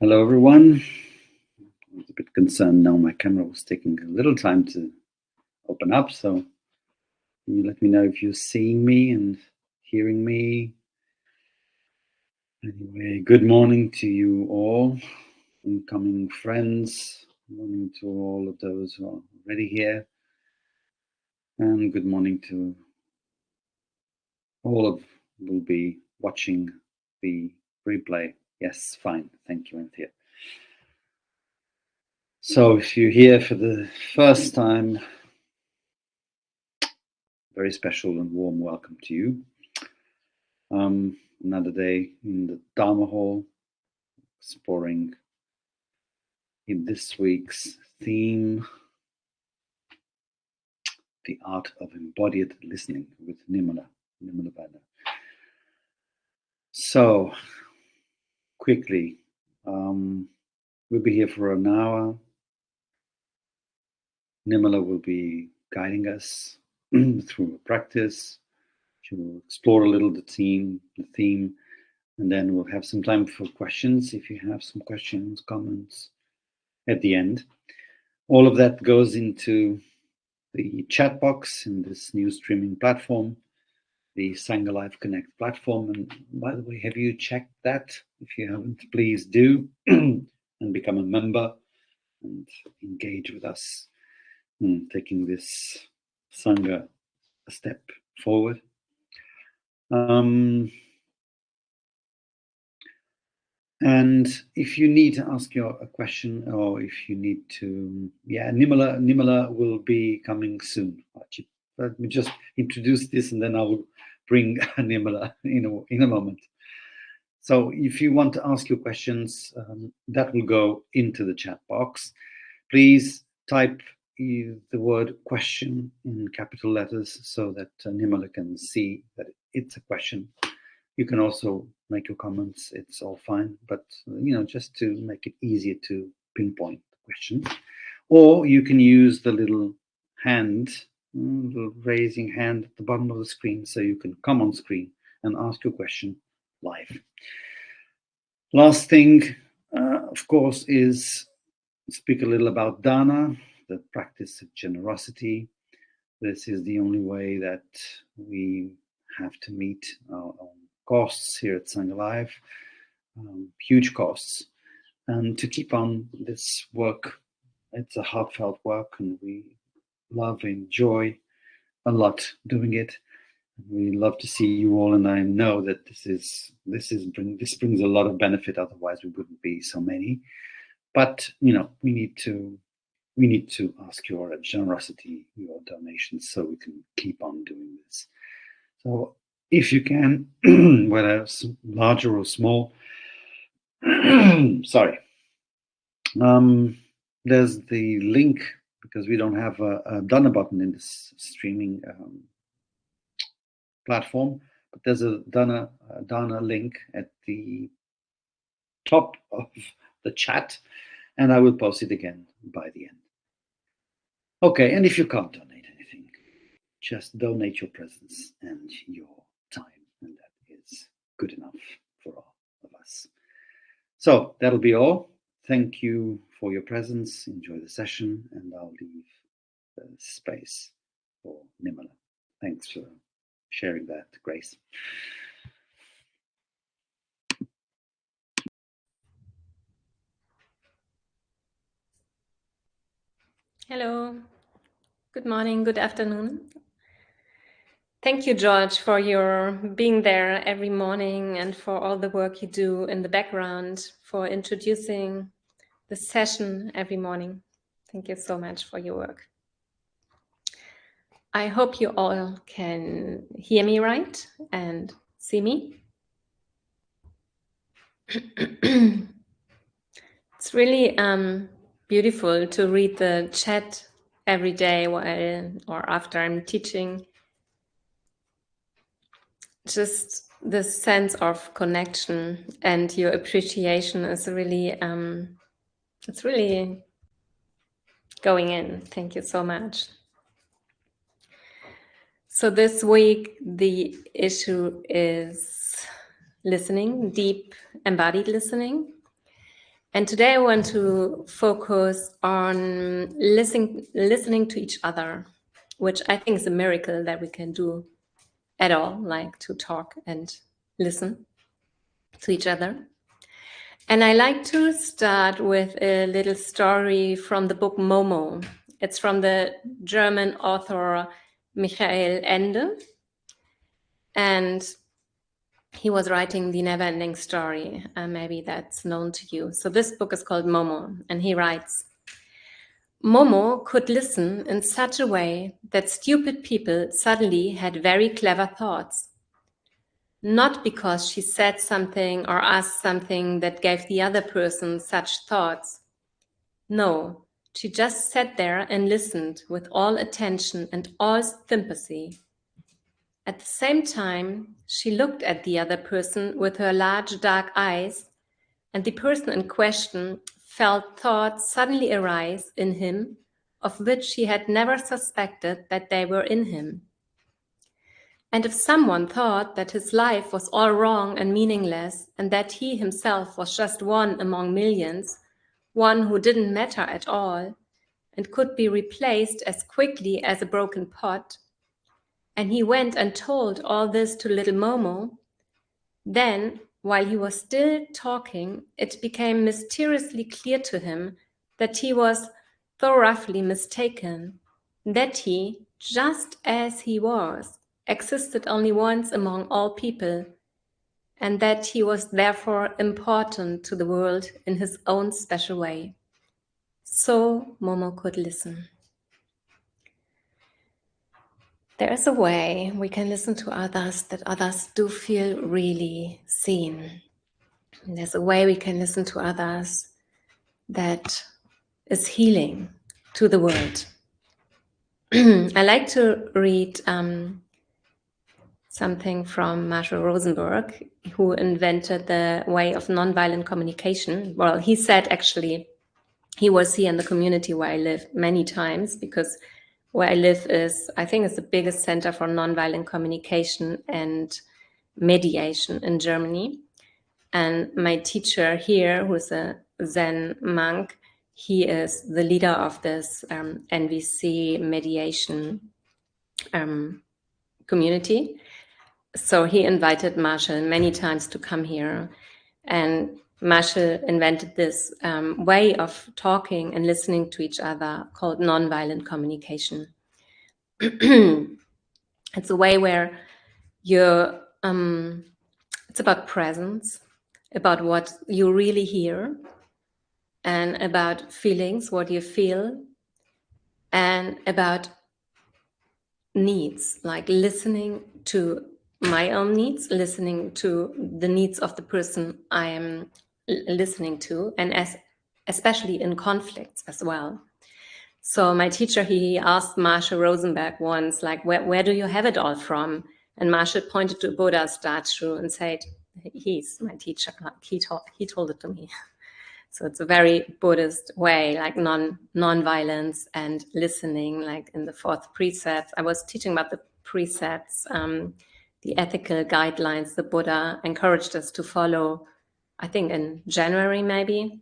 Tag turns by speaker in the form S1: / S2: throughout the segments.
S1: Hello, everyone. I was a bit concerned now my camera was taking a little time to open up, so can you let me know if you're seeing me and hearing me? Anyway, good morning to you all, incoming friends. Good morning to all of those who are already here, and good morning to all of who will be watching the replay. Yes, fine. Thank you, Anthea. So if you're here for the first time, very special and warm welcome to you. Another day in the Dharma Hall, exploring in this week's theme, the art of embodied listening with Nirmala Werner. So, quickly, we'll be here for an hour. Nirmala will be guiding us through a practice. She will explore a little the theme, and then we'll have some time for questions if you have some questions, comments at the end. All of that goes into the chat box in this new streaming platform, the Sangha Life Connect platform. And by the way, have you checked that? If you haven't, please do and become a member and engage with us in taking this Sangha a step forward. And if you need to ask a question, or if you need to, Nirmala will be coming soon. Let me just introduce this, and then I will bring Nirmala in a moment. So if you want to ask your questions, that will go into the chat box. Please type the word question in capital letters so that Nirmala can see that it's a question. You can also make your comments, it's all fine, but just to make it easier to pinpoint questions. Or you can use the little hand, the raising hand at the bottom of the screen, so you can come on screen and ask your question live. Last thing, of course, is speak a little about dana, the practice of generosity. This is the only way that we have to meet our own costs here at Sangha Life, huge costs. And to keep on this work, it's a heartfelt work, and we love and enjoy a lot doing it. We love to see you all, and I know that this brings a lot of benefit. Otherwise, we wouldn't be so many. But we need to ask your generosity, your donations, so we can keep on doing this. So if you can, whether it's larger or small, sorry, there's the link, because we don't have a dana button in this streaming platform, but there's a dana link at the top of the chat, and I will post it again by the end. Okay, and if you can't donate anything, just donate your presence and your time, and that is good enough for all of us. So that'll be all. Thank you for your presence. Enjoy the session, and I'll leave the space for Nirmala. Thanks for sharing that, Grace.
S2: Hello, good morning, good afternoon. Thank you, George, for your being there every morning and for all the work you do in the background, for introducing the session every morning. Thank you so much for your work. I hope you all can hear me right and see me. It's really beautiful to read the chat every day or after I'm teaching. Just this sense of connection and your appreciation is really, it's really going in. Thank you so much. So this week, the issue is listening, deep embodied listening. And today I want to focus on listening to each other, which I think is a miracle that we can do at all, like to talk and listen to each other. And I like to start with a little story from the book Momo. It's from the German author Michael Ende. And he was writing The Never-Ending Story. Maybe that's known to you. So this book is called Momo. And he writes, Momo could listen in such a way that stupid people suddenly had very clever thoughts. Not because she said something or asked something that gave the other person such thoughts. No, she just sat there and listened with all attention and all sympathy. At the same time, she looked at the other person with her large dark eyes, and the person in question felt thoughts suddenly arise in him of which she had never suspected that they were in him. And if someone thought that his life was all wrong and meaningless, and that he himself was just one among millions, one who didn't matter at all, and could be replaced as quickly as a broken pot, and he went and told all this to little Momo, then, while he was still talking, it became mysteriously clear to him that he was thoroughly mistaken, that he, just as he was, existed only once among all people, and that he was therefore important to the world in his own special way. So Momo could listen. There is a way we can listen to others that others do feel really seen. And there's a way we can listen to others that is healing to the world. I like to read something from Marshall Rosenberg, who invented the way of nonviolent communication. Well, he said actually he was here in the community where I live many times, because where I live is, I think, it's the biggest center for nonviolent communication and mediation in Germany. And my teacher here, who's a Zen monk, he is the leader of this NVC mediation community. So he invited Marshall many times to come here. And Marshall invented this way of talking and listening to each other called nonviolent communication. It's a way where you're, it's about presence, about what you really hear, and about feelings, what you feel, and about needs, like listening to my own needs, listening to the needs of the person I am listening to, and especially in conflicts as well. So my teacher, he asked Marshall Rosenberg once, like, where do you have it all from? And Marshall pointed to Buddha's statue and said, he's my teacher, like he told it to me. So it's a very Buddhist way, like non-violence and listening, like in the 4th precept. I was teaching about the precepts, the ethical guidelines the Buddha encouraged us to follow, I think in January maybe.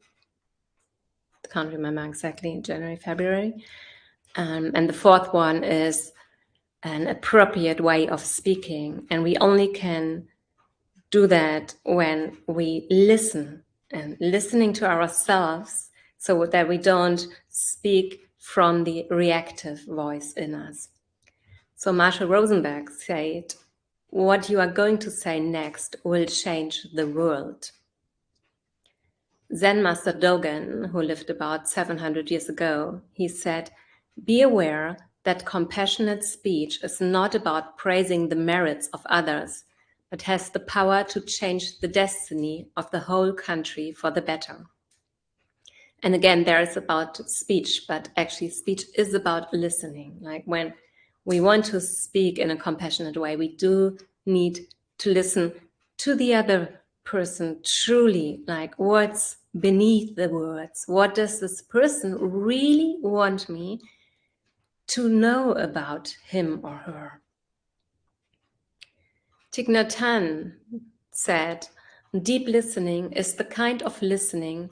S2: I can't remember exactly, January, February. And the 4th one is an appropriate way of speaking. And we only can do that when we listen, and listening to ourselves, so that we don't speak from the reactive voice in us. So Marshall Rosenberg said, what you are going to say next will change the world. Zen Master Dogen, who lived about 700 years ago, he said, be aware that compassionate speech is not about praising the merits of others, but has the power to change the destiny of the whole country for the better. And again, there is about speech, but actually speech is about listening. Like when we want to speak in a compassionate way, we do need to listen to the other person truly, like what's beneath the words. What does this person really want me to know about him or her? Thich Nhat Hanh said, deep listening is the kind of listening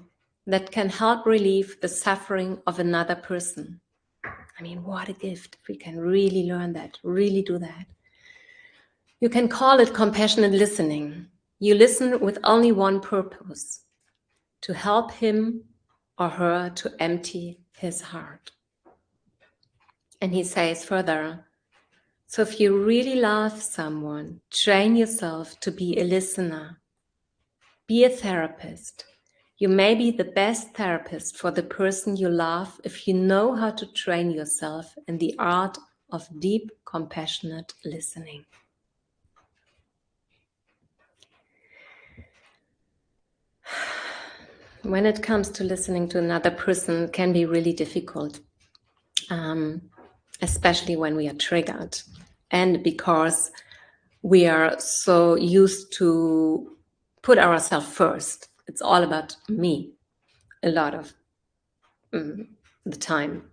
S2: that can help relieve the suffering of another person. I mean, what a gift if we can really learn that, really do that. You can call it compassionate listening. You listen with only one purpose: to help him or her to empty his heart. And he says further, so if you really love someone, train yourself to be a listener. Be a therapist. You may be the best therapist for the person you love if you know how to train yourself in the art of deep, compassionate listening. When it comes to listening to another person, it can be really difficult, especially when we are triggered and because we are so used to put ourselves first. It's all about me a lot of the time.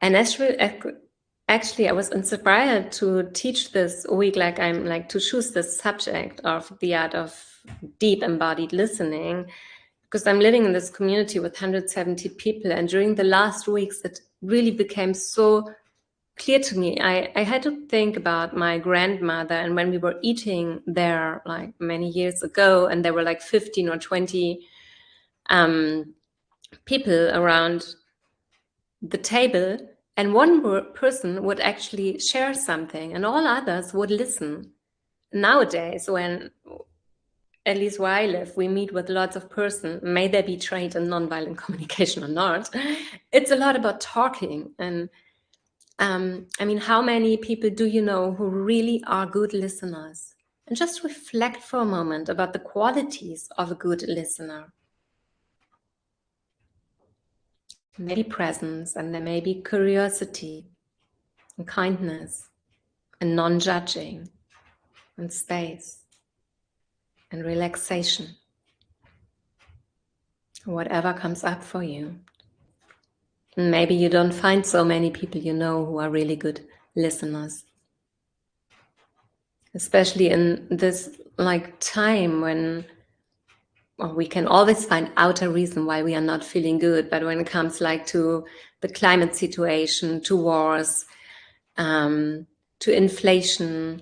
S2: And actually, I was inspired to teach this week, to choose this subject of the art of deep embodied listening, because I'm living in this community with 170 people. And during the last weeks, it really became so clear to me. I had to think about my grandmother, and when we were eating there like many years ago, and there were like 15 or 20 people around the table, and one person would actually share something and all others would listen. Nowadays, when, at least where I live, we meet with lots of persons, may they be trained in nonviolent communication or not, it's a lot about talking. And I mean, how many people do you know who really are good listeners? And just reflect for a moment about the qualities of a good listener. Maybe presence, and there may be curiosity and kindness and non-judging and space and relaxation. Whatever comes up for you. And maybe you don't find so many people you know who are really good listeners. Especially in this time when we can always find outer reason why we are not feeling good, but when it comes to the climate situation, to wars, to inflation,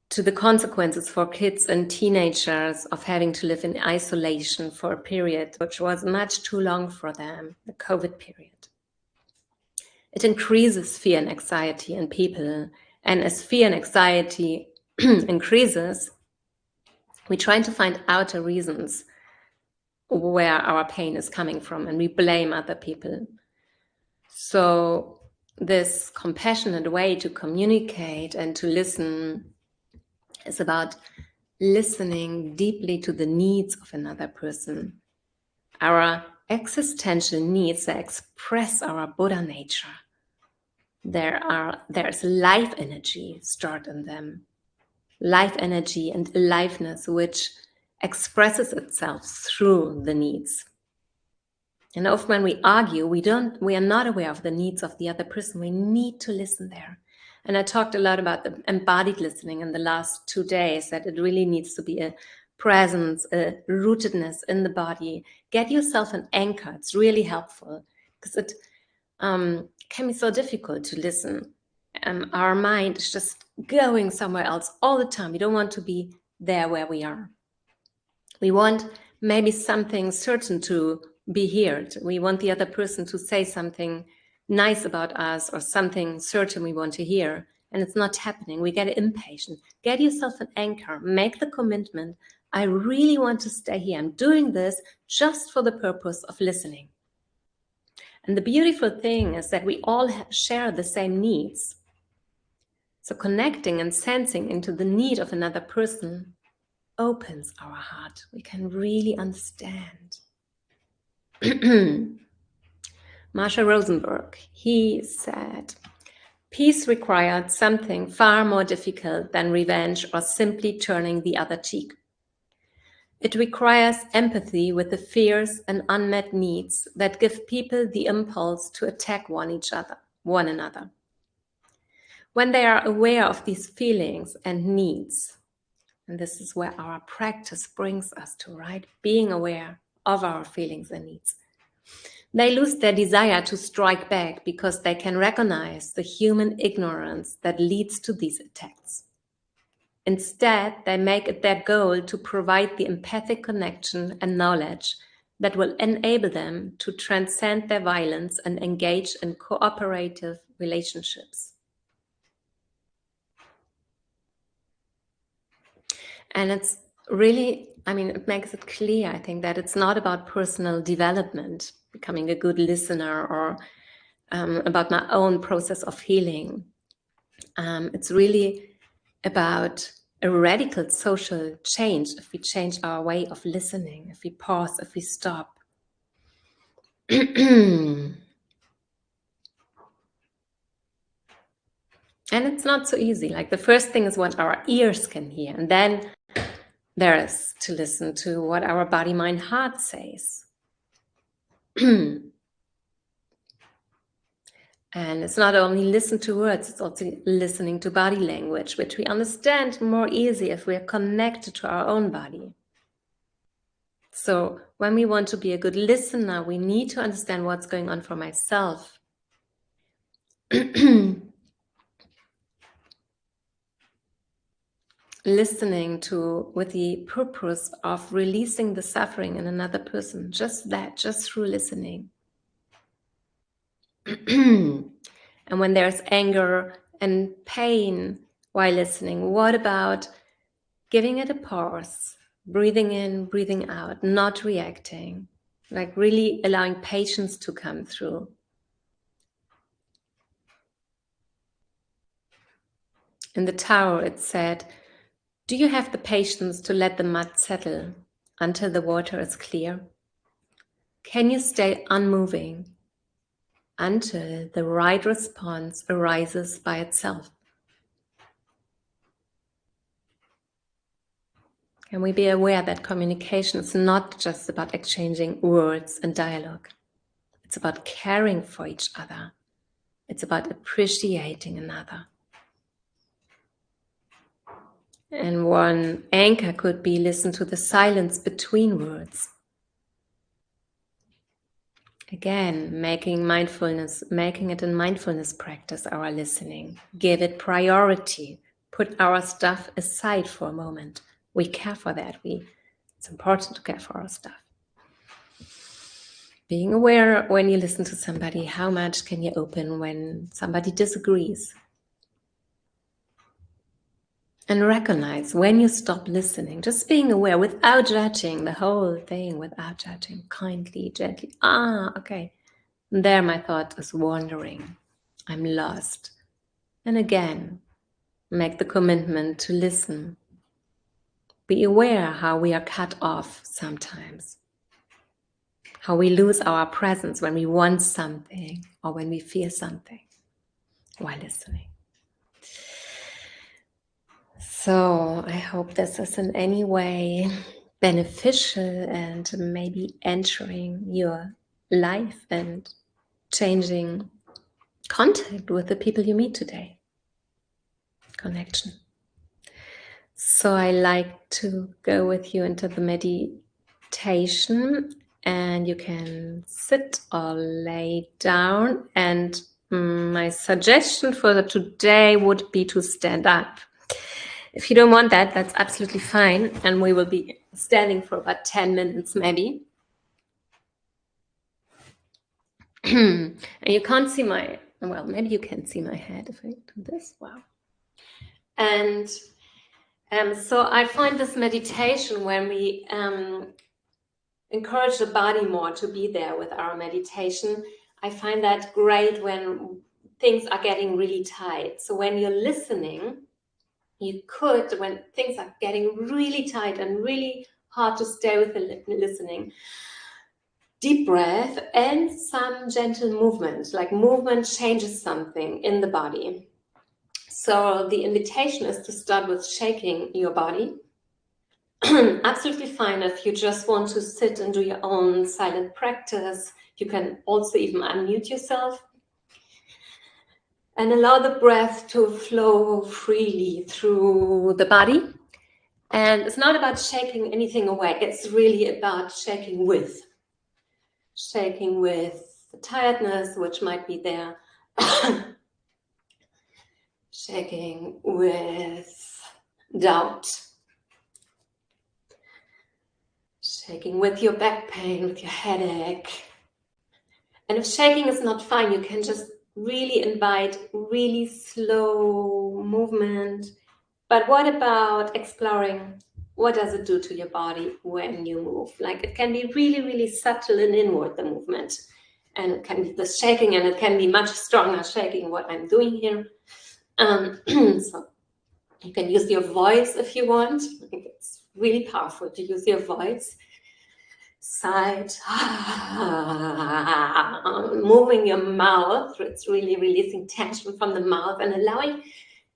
S2: to the consequences for kids and teenagers of having to live in isolation for a period which was much too long for them, the COVID period. It increases fear and anxiety in people, and as fear and anxiety increases, we try to find outer reasons where our pain is coming from, and we blame other people. So this compassionate way to communicate and to listen is about listening deeply to the needs of another person. Our existential needs that express our Buddha nature. There's life energy stored in them. Life energy and aliveness which expresses itself through the needs. And often when we argue, we are not aware of the needs of the other person. We need to listen there. And I talked a lot about the embodied listening in the last 2 days, that it really needs to be a presence, a rootedness in the body. Get yourself an anchor. It's really helpful because it can be so difficult to listen. Our mind is just going somewhere else all the time. We don't want to be there where we are. We want maybe something certain to be heard. We want the other person to say something nice about us or something certain we want to hear, and it's not happening. We get impatient. Get yourself an anchor. Make the commitment. I really want to stay here. I'm doing this just for the purpose of listening. And the beautiful thing is that we all share the same needs. So connecting and sensing into the need of another person opens our heart. We can really understand. Marsha Rosenberg, he said, peace required something far more difficult than revenge or simply turning the other cheek. It requires empathy with the fears and unmet needs that give people the impulse to attack one another. When they are aware of these feelings and needs, and this is where our practice brings us to, right? Being aware. of our feelings and needs. They lose their desire to strike back because they can recognize the human ignorance that leads to these attacks. Instead, they make it their goal to provide the empathic connection and knowledge that will enable them to transcend their violence and engage in cooperative relationships. And it's really, it makes it clear, I think, that it's not about personal development, becoming a good listener, or about my own process of healing. It's really about a radical social change if we change our way of listening, if we pause, if we stop. And it's not so easy. Like, the first thing is what our ears can hear, and then there is to listen to what our body, mind, heart says. And it's not only listen to words, it's also listening to body language, which we understand more easy if we are connected to our own body. So when we want to be a good listener, we need to understand what's going on for myself. Listening to with the purpose of releasing the suffering in another person, just through listening. And when there's anger and pain while listening, what about giving it a pause, breathing in, breathing out, not reacting, like really allowing patience to come through. In the Tao, it said, do you have the patience to let the mud settle until the water is clear? Can you stay unmoving until the right response arises by itself? Can we be aware that communication is not just about exchanging words and dialogue? It's about caring for each other. It's about appreciating another. And one anchor could be listen to the silence between words. Again, making it a mindfulness practice, our listening. Give it priority. Put our stuff aside for a moment. We care for that. It's important to care for our stuff. Being aware when you listen to somebody, how much can you open when somebody disagrees? And recognize when you stop listening, just being aware without judging the whole thing, without judging, kindly, gently. Okay. There my thought is wandering. I'm lost. And again, make the commitment to listen. Be aware how we are cut off sometimes. How we lose our presence when we want something or when we fear something while listening. So I hope this is in any way beneficial and maybe entering your life and changing contact with the people you meet today. Connection. So I like to go with you into the meditation, and you can sit or lay down. And my suggestion for today would be to stand up. If you don't want that, that's absolutely fine. And we will be standing for about 10 minutes maybe. And you can't see maybe you can see my head if I do this. Wow. And so I find this meditation, when we encourage the body more to be there with our meditation, I find that great when things are getting really tight. So when you're listening, when things are getting really tight and really hard to stay with the listening, deep breath and some gentle movement, like movement changes something in the body. So the invitation is to start with shaking your body. Absolutely fine if you just want to sit and do your own silent practice. You can also even unmute yourself. And allow the breath to flow freely through the body. And it's not about shaking anything away. It's really about shaking with the tiredness, which might be there. Shaking with doubt. Shaking with your back pain, with your headache. And if shaking is not fine, you can just really invite really slow movement. But what about exploring what does it do to your body when you move? Like it can be really, really subtle and inward, the movement. And it can be the shaking, and it can be much stronger shaking, what I'm doing here. So you can use your voice if you want. I think it's really powerful to use your voice. Side, moving your mouth. It's really releasing tension from the mouth and allowing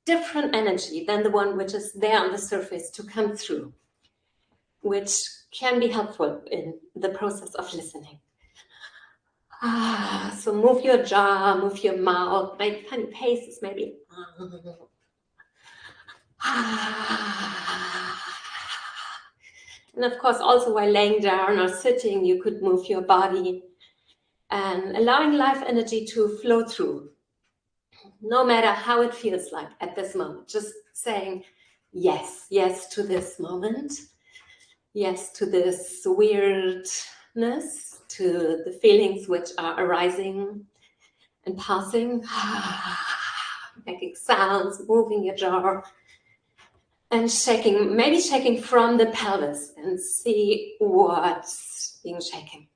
S2: different energy than the one which is there on the surface to come through, which can be helpful in the process of listening. So move your jaw, move your mouth, make funny paces maybe. And of course, also while laying down or sitting, you could move your body and allowing life energy to flow through, no matter how it feels like at this moment. Just saying yes, yes to this moment, yes to this weirdness, to the feelings which are arising and passing, making sounds, moving your jaw, and shaking, maybe shaking from the pelvis, and see what's being shaken.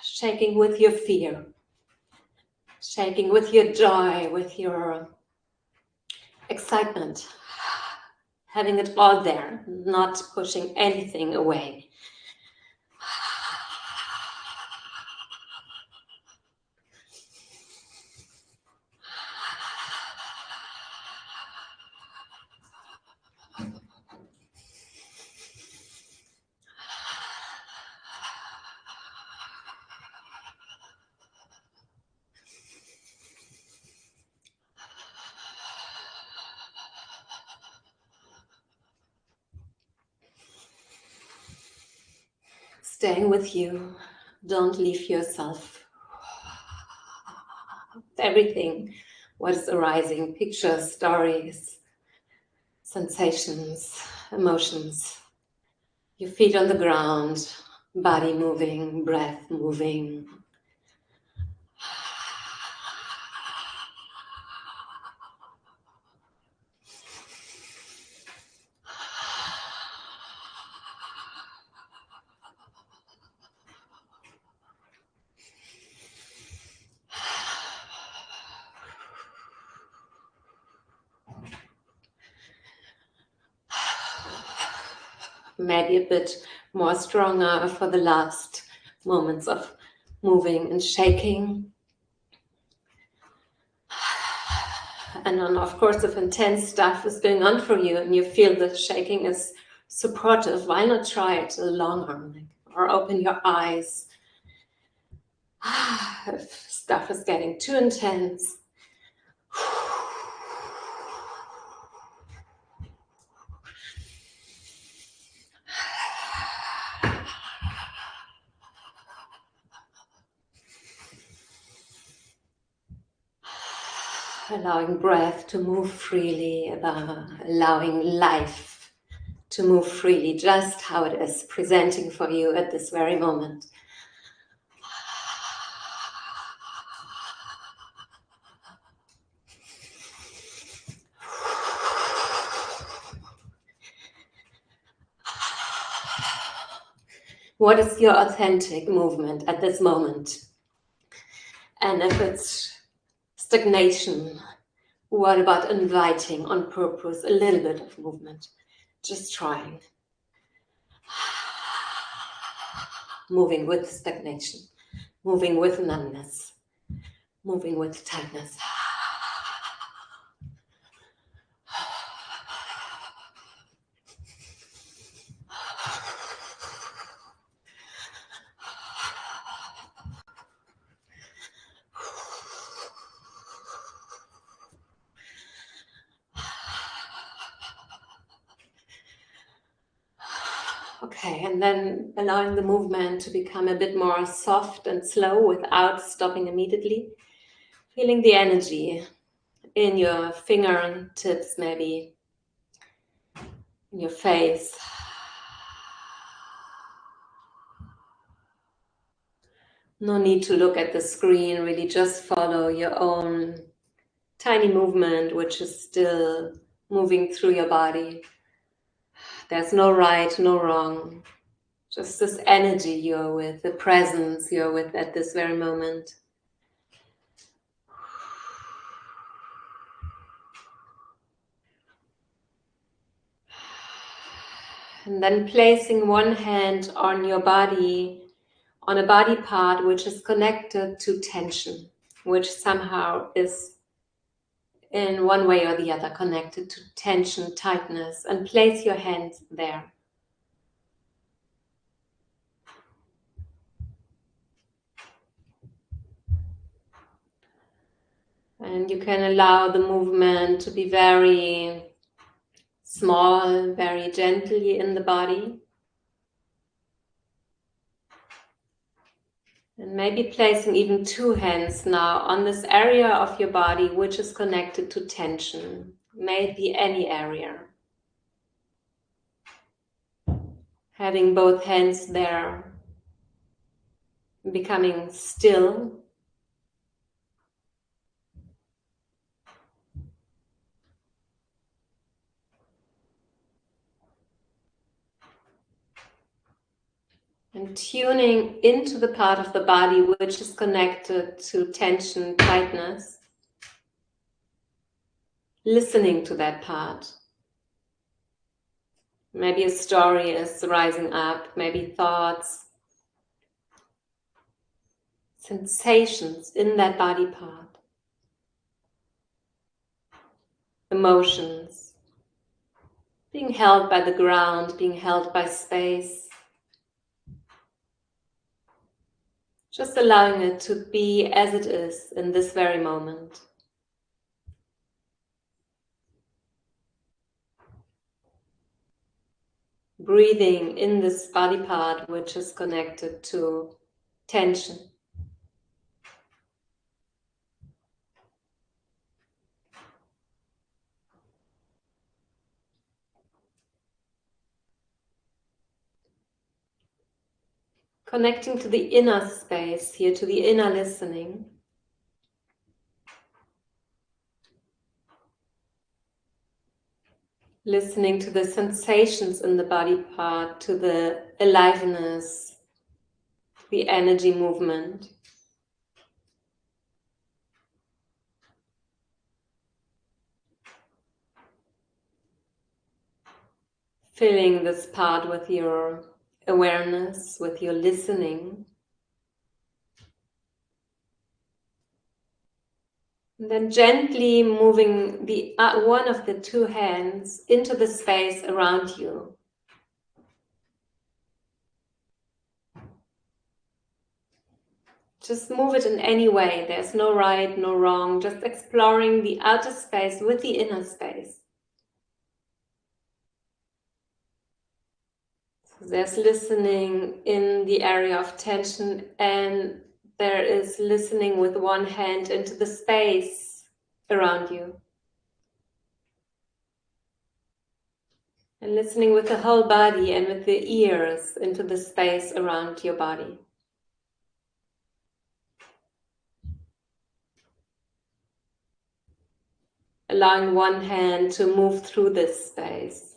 S2: Shaking with your fear, shaking with your joy, with your excitement, having it all there, not pushing anything away. Staying with you, don't leave yourself. Everything, what is arising, pictures, stories, sensations, emotions. Your feet on the ground, body moving, breath moving. Maybe a bit more stronger for the last moments of moving and shaking. And then, of course, if intense stuff is going on for you and you feel the shaking is supportive, why not try it a longer? Or open your eyes. If stuff is getting too intense, allowing breath to move freely, allowing life to move freely, just how it is presenting for you at this very moment. What is your authentic movement at this moment? And if it's stagnation, what about inviting on purpose a little bit of movement? Just trying. Moving with stagnation, moving with numbness, moving with tightness. Okay, and then allowing the movement to become a bit more soft and slow without stopping immediately. Feeling the energy in your fingertips, maybe in your face. No need to look at the screen, really just follow your own tiny movement, which is still moving through your body. There's no right, no wrong. Just this energy you're with, the presence you're with at this very moment. And then placing one hand on your body, on a body part which is connected to tension, which somehow is in one way or the other connected to tension, tightness, and place your hands there. And you can allow the movement to be very small, very gently in the body. And maybe placing even two hands now on this area of your body which is connected to tension. May it be any area. Having both hands there, becoming still. And tuning into the part of the body which is connected to tension, tightness. Listening to that part. Maybe a story is rising up, maybe thoughts, sensations in that body part. Emotions. Being held by the ground, being held by space. Just allowing it to be as it is in this very moment. Breathing in this body part which is connected to tension. Connecting to the inner space here, to the inner listening. Listening to the sensations in the body part, to the aliveness, the energy movement. Filling this part with your awareness, with your listening. And then gently moving the one of the two hands into the space around you. Just move it in any way. There's no right, no wrong. Just exploring the outer space with the inner space. So there's listening in the area of tension, and there is listening with one hand into the space around you. And listening with the whole body and with the ears into the space around your body. Allowing one hand to move through this space.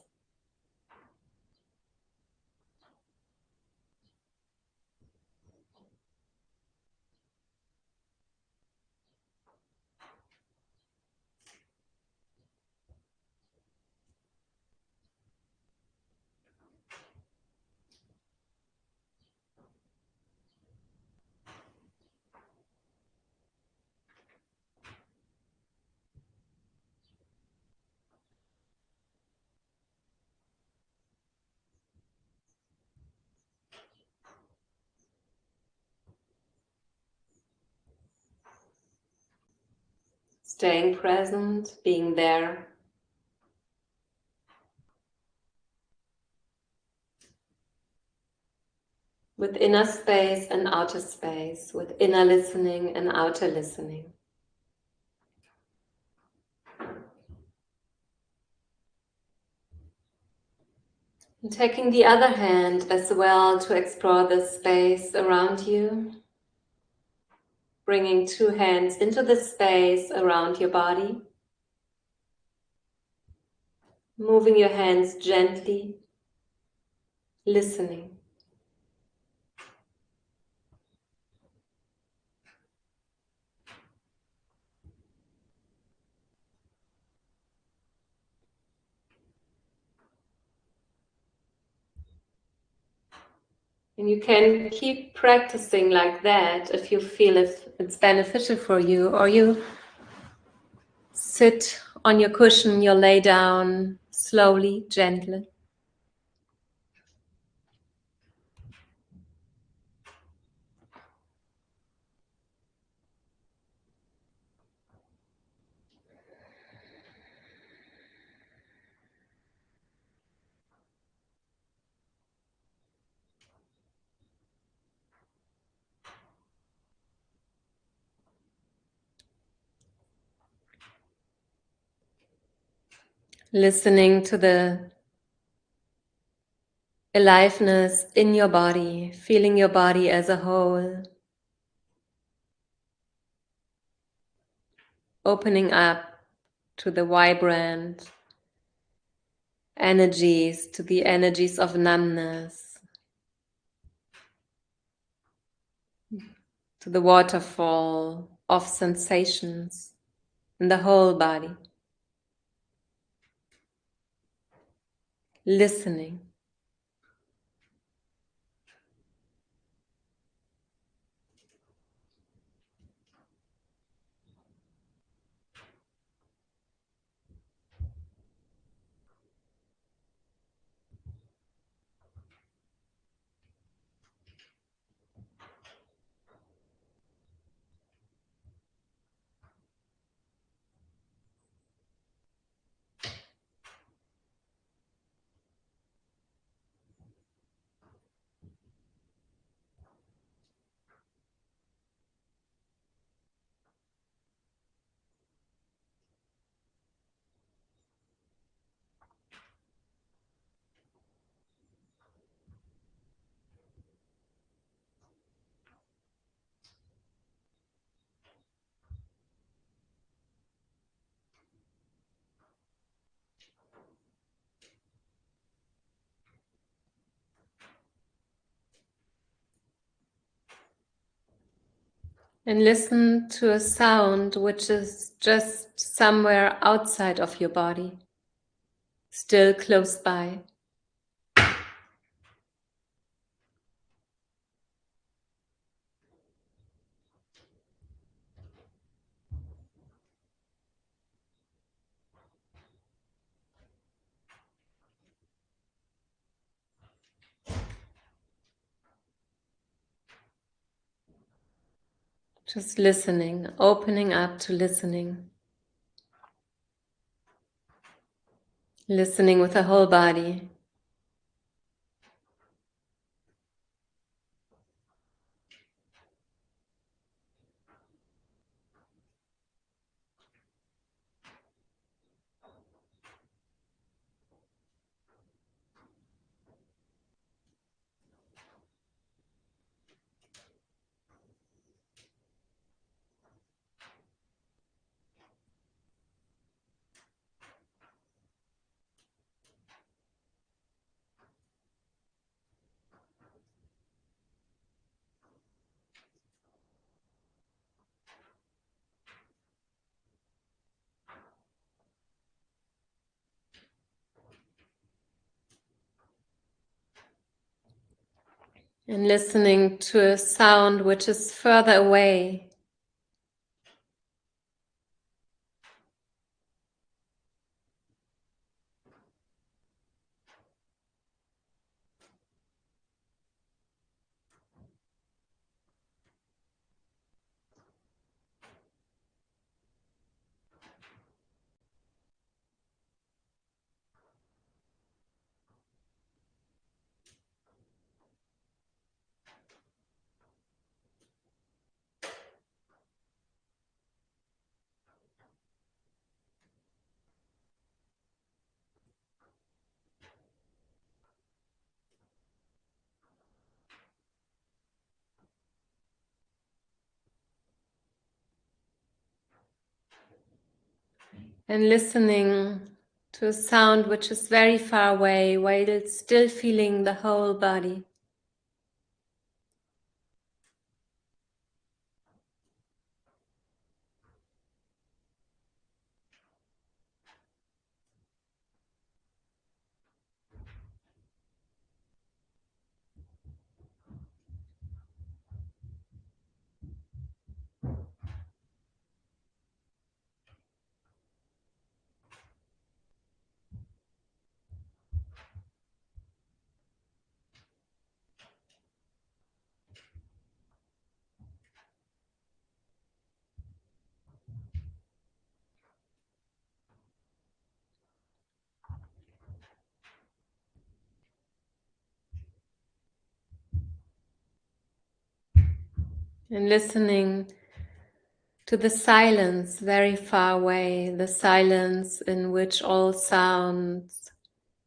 S2: Staying present, being there. with inner space and outer space, with inner listening and outer listening. And taking the other hand as well to explore the space around you, bringing two hands into the space around your body, moving your hands gently, listening. And you can keep practicing like that if you feel if it's beneficial for you, or you sit on your cushion, you lay down slowly, gently. Listening to the aliveness in your body, feeling your body as a whole, opening up to the vibrant energies, to the energies of numbness, to the waterfall of sensations in the whole body. Listening. And listen to a sound which is just somewhere outside of your body, still close by. Just listening, opening up to listening. Listening with the whole body. And listening to a sound which is further away. and listening to a sound which is very far away while it's still feeling the whole body. And listening to the silence very far away, the silence in which all sounds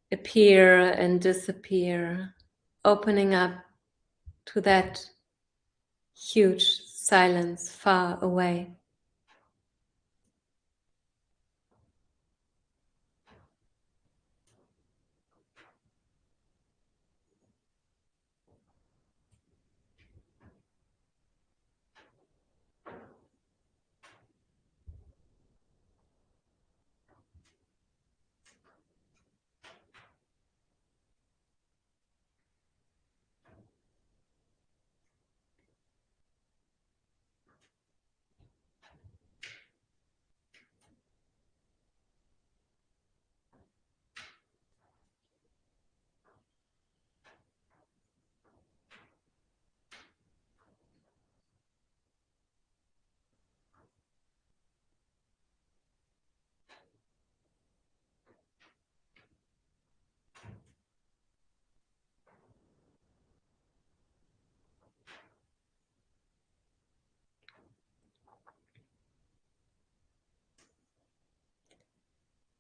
S2: appear and disappear, opening up to that huge silence far away.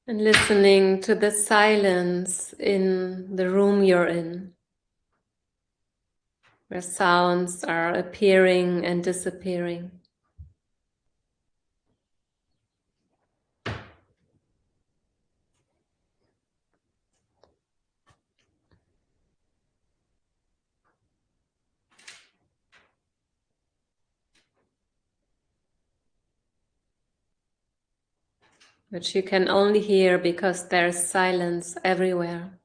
S2: And listening to the silence in the room you're in, where sounds are appearing and disappearing. Which you can only hear because there's silence everywhere.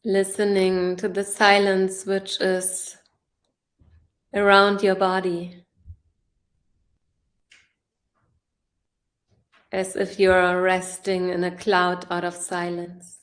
S2: Listening to the silence which is around your body, as if you are resting in a cloud out of silence.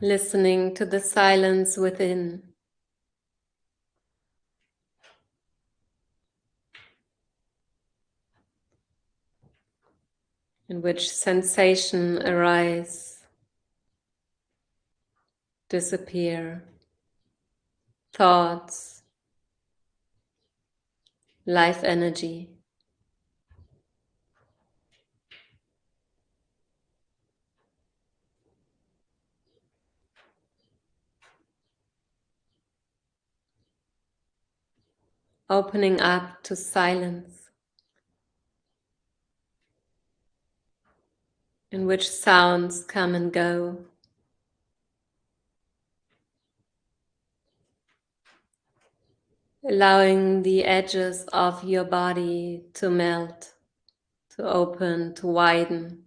S2: listening to the silence within, in which sensation arise, disappear, thoughts, life energy. Opening up to silence, in which sounds come and go, allowing the edges of your body to melt, to open, to widen.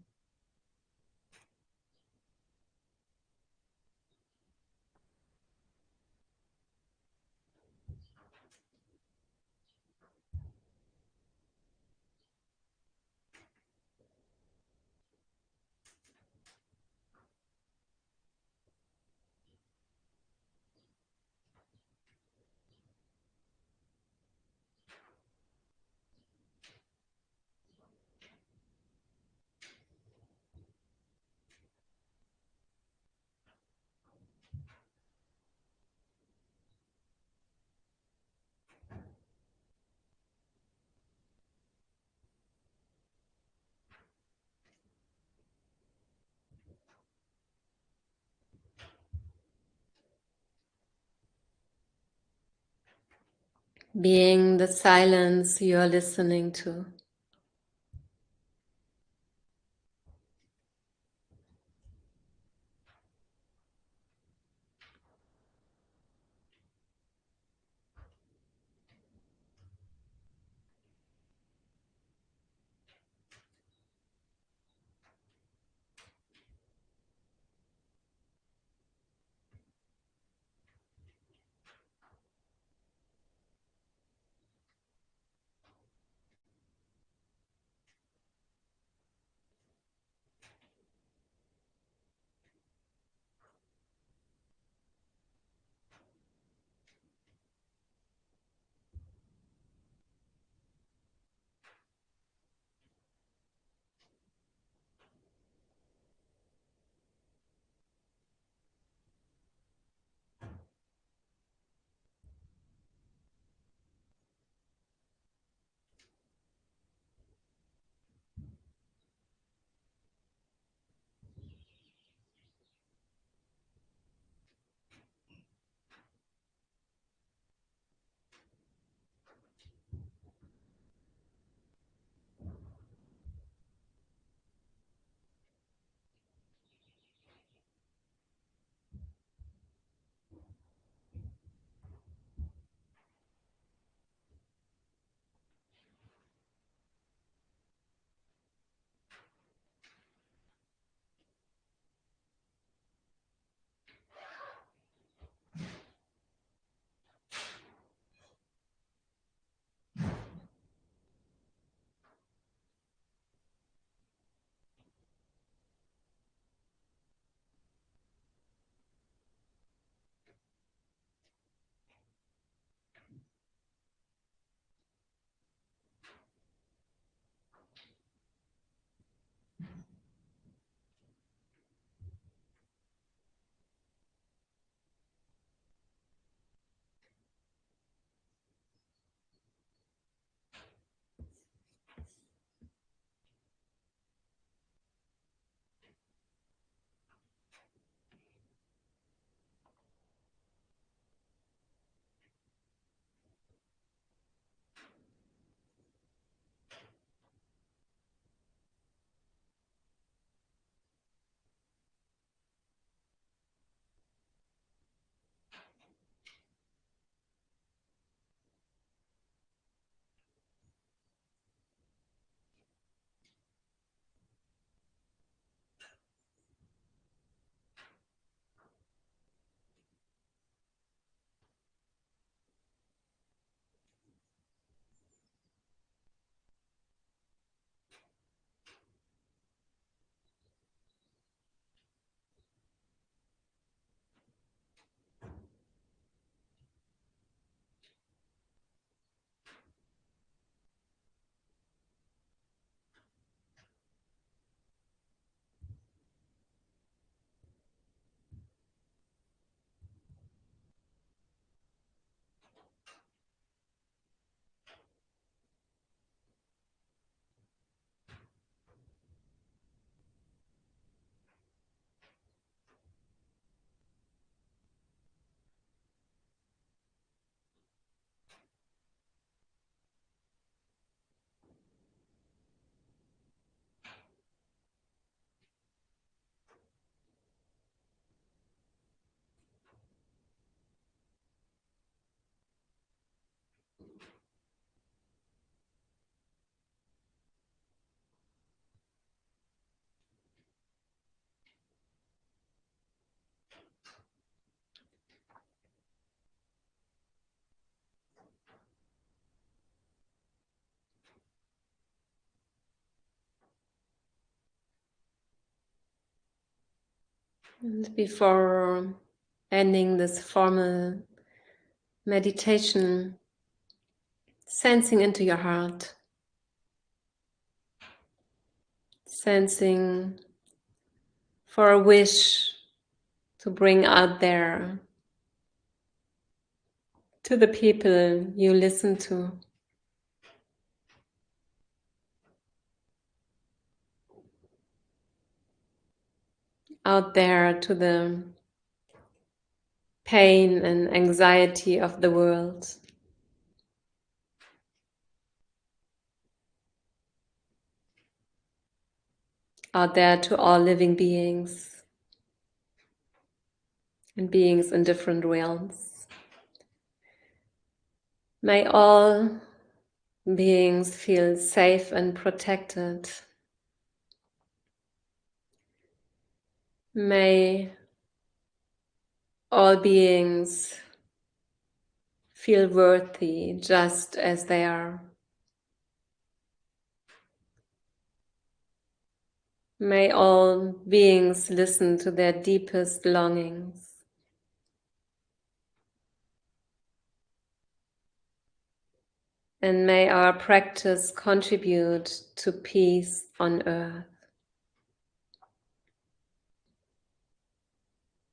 S2: Being the silence you are listening to. And before ending this formal meditation, sensing into your heart, sensing for a wish to bring out there to the people you listen to. Out there to the pain and anxiety of the world. Out there to all living beings and beings in different realms. May all beings feel safe and protected. May all beings feel worthy just as they are. May all beings listen to their deepest longings. And may our practice contribute to peace on earth.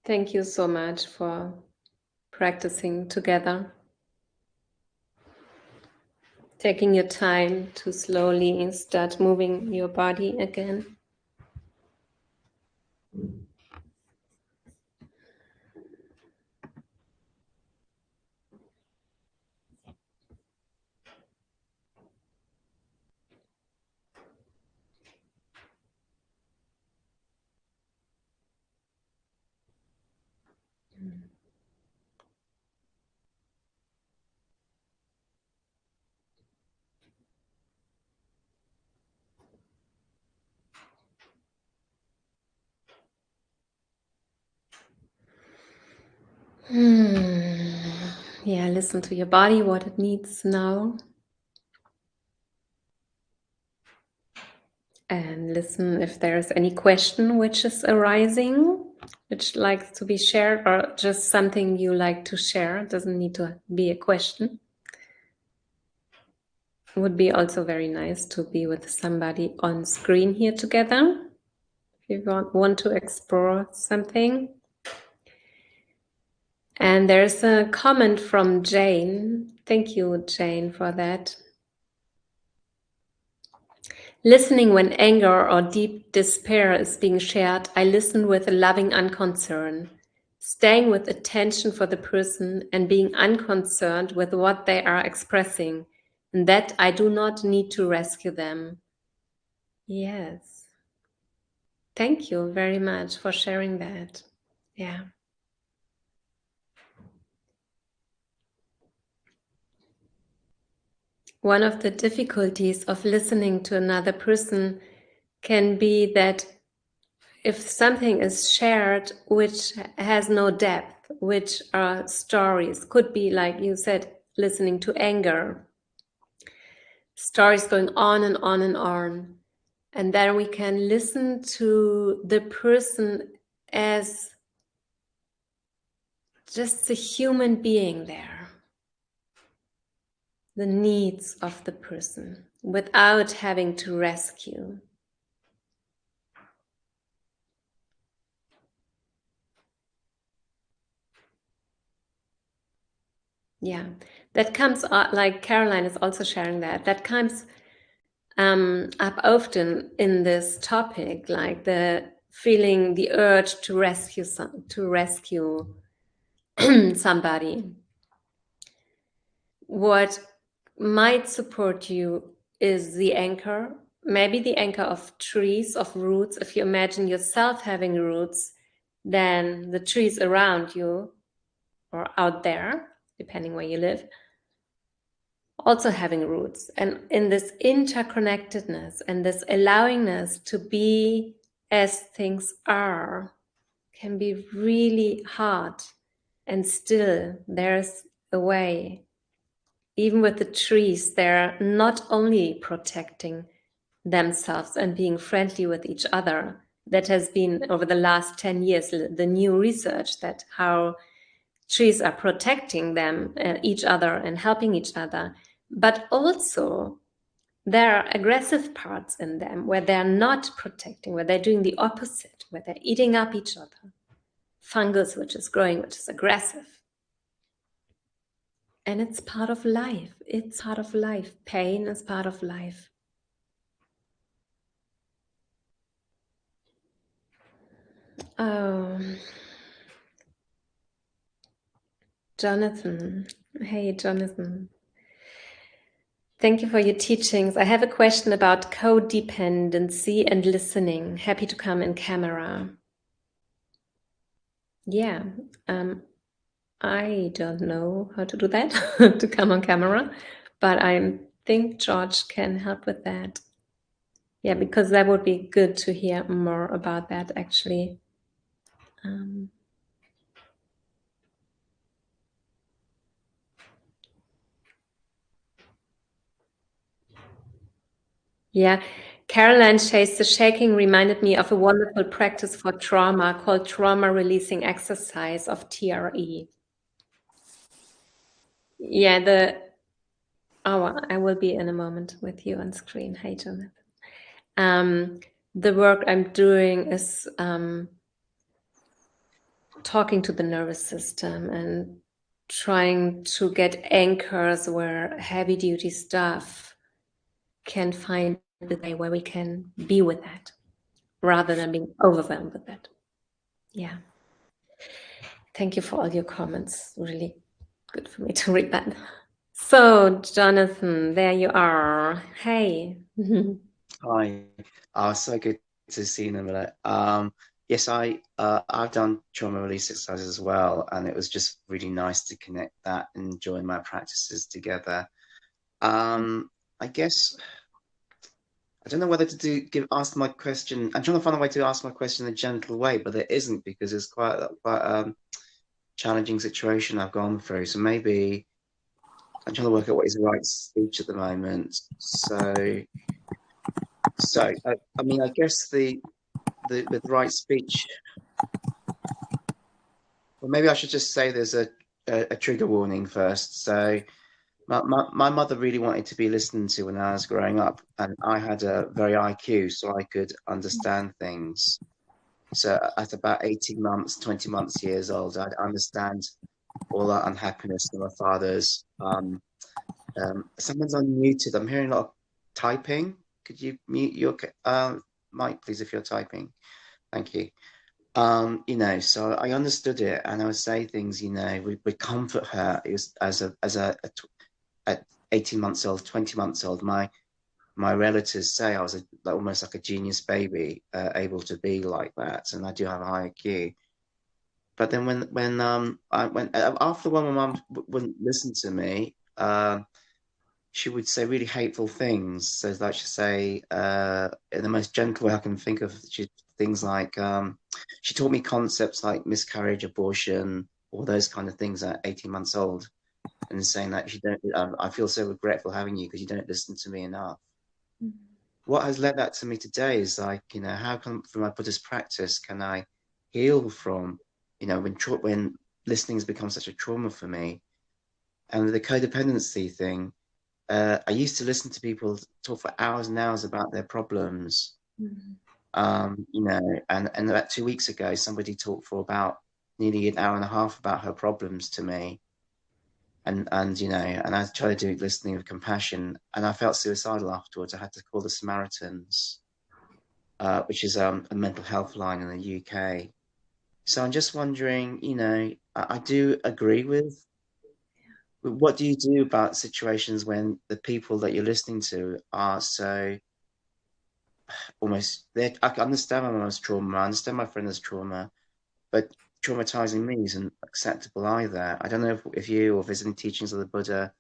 S2: Thank you so much for practicing together. Taking your time to slowly start moving your body again. Yeah, listen to your body, what it needs now. And listen if there's any question which is arising, which likes to be shared, or just something you like to share. It doesn't need to be a question. It would be also very nice to be with somebody on screen here together. If you want to explore something. And there's a comment from Jane. Thank you, Jane, for that. Listening when anger or deep despair is being shared, I listen with a loving unconcern, staying with attention for the person and being unconcerned with what they are expressing, and that I do not need to rescue them. Yes. Thank you very much for sharing that. Yeah. One of the difficulties of listening to another person can be that if something is shared which has no depth, which are stories, could be like you said, listening to anger, stories going on and on and on. And then we can listen to the person as just a human being there, the needs of the person, without having to rescue. Yeah, that comes like Caroline is also sharing that comes up often in this topic, like the feeling the urge to rescue somebody. What might support you is the anchor, maybe the anchor of trees, of roots. If you imagine yourself having roots, then the trees around you or out there, depending where you live, also having roots. And in this interconnectedness and this allowingness to be as things are can be really hard. And still there's a way. Even with the trees, they're not only protecting themselves and being friendly with each other, that has been over the last 10 years, the new research that how trees are protecting them, each other and helping each other, but also there are aggressive parts in them where they're not protecting, where they're doing the opposite, where they're eating up each other. Fungus, which is growing, which is aggressive. And it's part of life. It's part of life. Pain is part of life. Oh, Jonathan. Hey, Jonathan. Thank you for your teachings. I have a question about codependency and listening. Happy to come in camera. Yeah, I don't know how to do that, to come on camera, but I think George can help with that. Yeah, because that would be good to hear more about that, actually. Yeah, Caroline says the shaking reminded me of a wonderful practice for trauma called trauma releasing exercise of TRE. Yeah, I will be in a moment with you on screen. Hey, Jonathan. The work I'm doing is talking to the nervous system and trying to get anchors where heavy duty stuff can find the way where we can be with that rather than being overwhelmed with that. Yeah. Thank you for all your comments. Really good for me to read that. So, Jonathan, there you are. Hey.
S3: Hi. So good to see you, Nirmala. Yes, I've done trauma release exercises as well, and it was just really nice to connect that and join my practices together. I guess I don't know whether to ask my question. I'm trying to find a way to ask my question in a gentle way, but there isn't because it's quite challenging situation I've gone through. So maybe I'm trying to work out what is the right speech at the moment. So I mean, I guess the right speech. Well, maybe I should just say there's a trigger warning first. So my mother really wanted to be listened to when I was growing up, and I had a very IQ, so I could understand things. So at about 18 months, 20 months years old, I'd understand all that unhappiness of my father's. Someone's unmuted. I'm hearing a lot of typing. Could you mute your mic, please, if you're typing? Thank you. So I understood it, and I would say things, would comfort her. It was at 18 months old, 20 months old. My relatives say I was almost like a genius baby, able to be like that, and I do have a high IQ. But then when I went after one, my mum wouldn't listen to me. She would say really hateful things. So like she say, in the most gentle way I can think of, things like she taught me concepts like miscarriage, abortion, all those kind of things at 18 months old, and saying that you don't. I feel so regretful having you because you don't listen to me enough. Mm-hmm. What has led that to me today is like, how come through my Buddhist practice can I heal from, when listening has become such a trauma for me, and the codependency thing. I used to listen to people talk for hours and hours about their problems. Mm-hmm. And about 2 weeks ago, somebody talked for about nearly an hour and a half about her problems to me. And I tried to do listening with compassion, and I felt suicidal afterwards. I had to call the Samaritans, which is a mental health line in the UK. So I'm just wondering, I do agree with. What do you do about situations when the people that you're listening to are so almost there? I understand my mum's trauma, I understand my friend's trauma, but traumatizing me isn't acceptable either. I don't know if you or if there's any teachings of the Buddha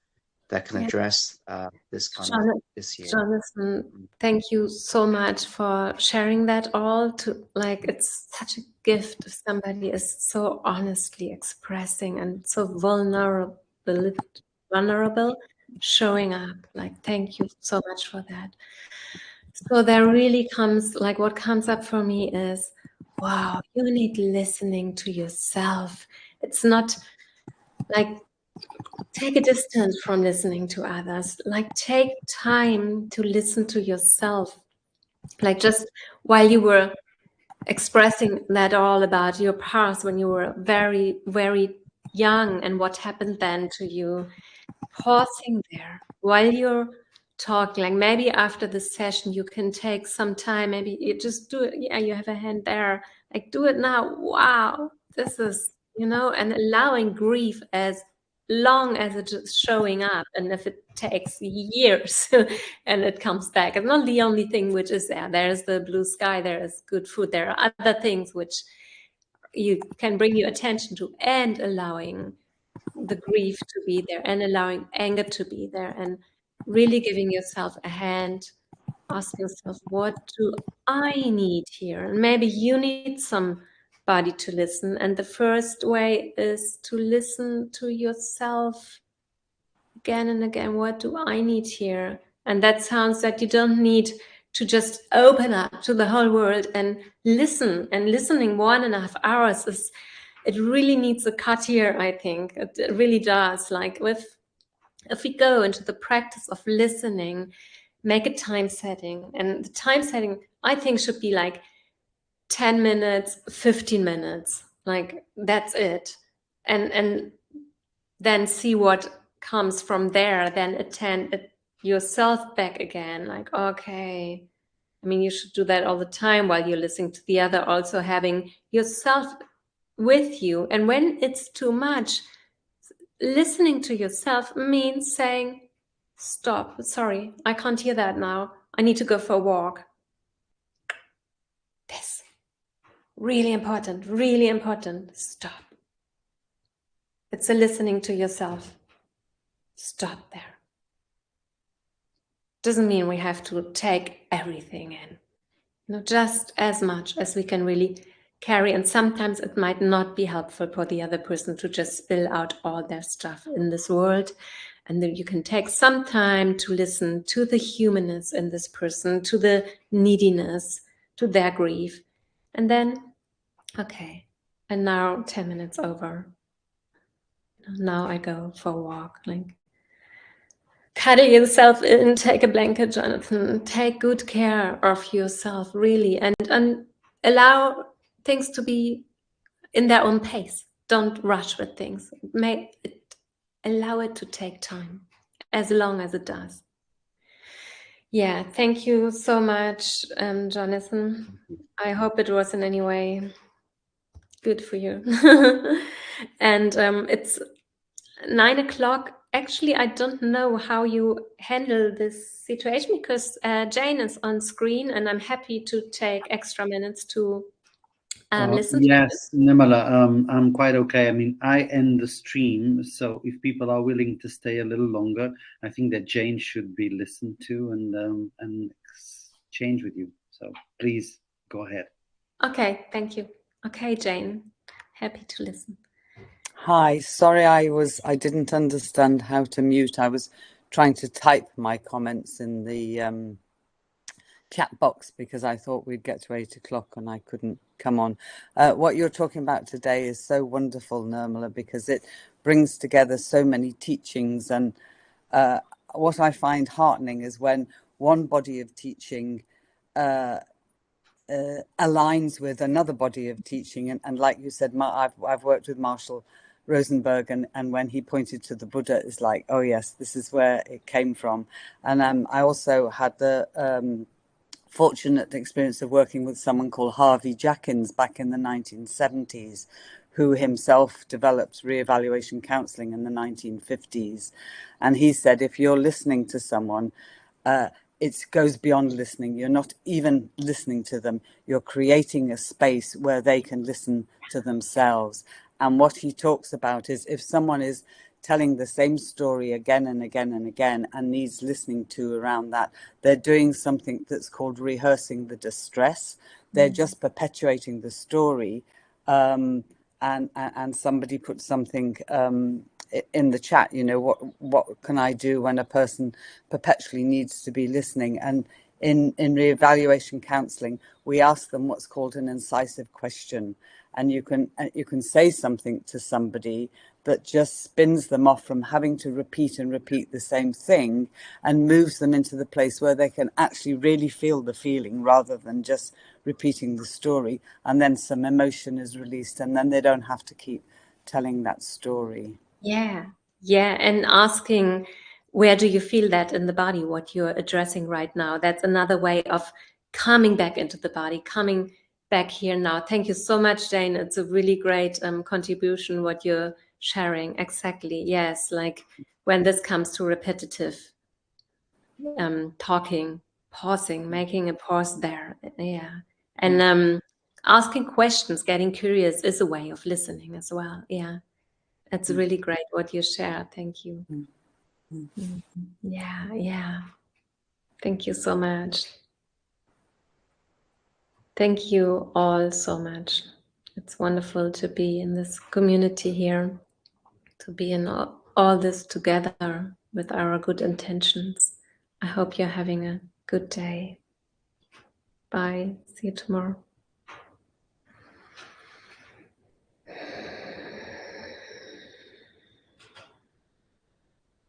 S3: that can address this kind of issue.
S2: Jonathan, thank you so much for sharing that all. It's such a gift if somebody is so honestly expressing and so vulnerable, showing up. Thank you so much for that. So there really comes, like what comes up for me is, wow, you need listening to yourself. It's not like take a distance from listening to others. Like take time to listen to yourself. Like just while you were expressing that all about your past when you were very, very young and what happened then to you, pausing there while you're talking, like maybe after the session you can take some time, maybe you just do it. Yeah, you have a hand there, like do it now. Wow, this is, and allowing grief as long as it's just showing up, and if it takes years and it comes back, it's not the only thing which is there. There's the blue sky, there is good food, there are other things which you can bring your attention to, and allowing the grief to be there and allowing anger to be there, and really giving yourself a hand, ask yourself, what do I need here? And maybe you need somebody to listen. And the first way is to listen to yourself again and again. What do I need here? And that sounds that you don't need to just open up to the whole world and listen. And listening 1.5 hours is, it really needs a cut here, I think. It really does. Like if we go into the practice of listening, make a time setting. And the time setting, I think, should be like 10 minutes, 15 minutes. Like that's it. And then see what comes from there. Then attend it yourself back again. Like, okay. I mean, you should do that all the time while you're listening to the other, also having yourself with you. And when it's too much, listening to yourself means saying, stop, sorry, I can't hear that now. I need to go for a walk. This, really important, really important. Stop. It's a listening to yourself. Stop there. Doesn't mean we have to take everything in. Just as much as we can really carry. And sometimes it might not be helpful for the other person to just spill out all their stuff in this world. And then you can take some time to listen to the humanness in this person, to the neediness, to their grief. And then, okay, and now 10 minutes over. Now I go for a walk. Like, cuddle yourself in, take a blanket, Jonathan. Take good care of yourself, really, and allow things to be in their own pace. Don't rush with things. Allow it to take time, as long as it does. Yeah, thank you so much, Jonathan. I hope it was in any way good for you. And it's 9 o'clock. Actually, I don't know how you handle this situation, because Jane is on screen and I'm happy to take extra minutes to listen to
S1: Yes, Nirmala, I'm quite okay. I mean, I end the stream, so if people are willing to stay a little longer, I think that Jane should be listened to and exchange with you. So please go ahead.
S2: Okay, thank you. Okay, Jane, happy to listen.
S4: Hi, sorry I didn't understand how to mute. I was trying to type my comments in the chat box because I thought we'd get to 8 o'clock and I couldn't come on. What you're talking about today is so wonderful, Nirmala, because it brings together so many teachings. And what I find heartening is when one body of teaching aligns with another body of teaching. And like you said, I've worked with Marshall Rosenberg, and when he pointed to the Buddha, it's like, oh yes, this is where it came from. And I also had the fortunate experience of working with someone called Harvey Jackins back in the 1970s, who himself developed reevaluation counseling in the 1950s. And he said, if you're listening to someone, it goes beyond listening. You're not even listening to them. You're creating a space where they can listen to themselves. And what he talks about is if someone is telling the same story again and again and again and needs listening to around that, they're doing something that's called rehearsing the distress. They're just perpetuating the story. And somebody put something in the chat, what can I do when a person perpetually needs to be listening? And in reevaluation counselling, we ask them what's called an incisive question, and you can say something to somebody that just spins them off from having to repeat and repeat the same thing, and moves them into the place where they can actually really feel the feeling rather than just repeating the story, and then some emotion is released, and then they don't have to keep telling that story.
S2: Yeah, and asking, where do you feel that in the body, what you're addressing right now? That's another way of coming back into the body, coming back here now. Thank you so much, Jane. It's a really great contribution, what you're sharing. Exactly, yes, like when this comes to repetitive talking, pausing, making a pause there. Yeah, and asking questions, getting curious is a way of listening as well. Yeah. It's really great what you shared. Thank you. Yeah. Thank you so much. Thank you all so much. It's wonderful to be in this community here, to be in all this together with our good intentions. I hope you're having a good day. Bye. See you tomorrow.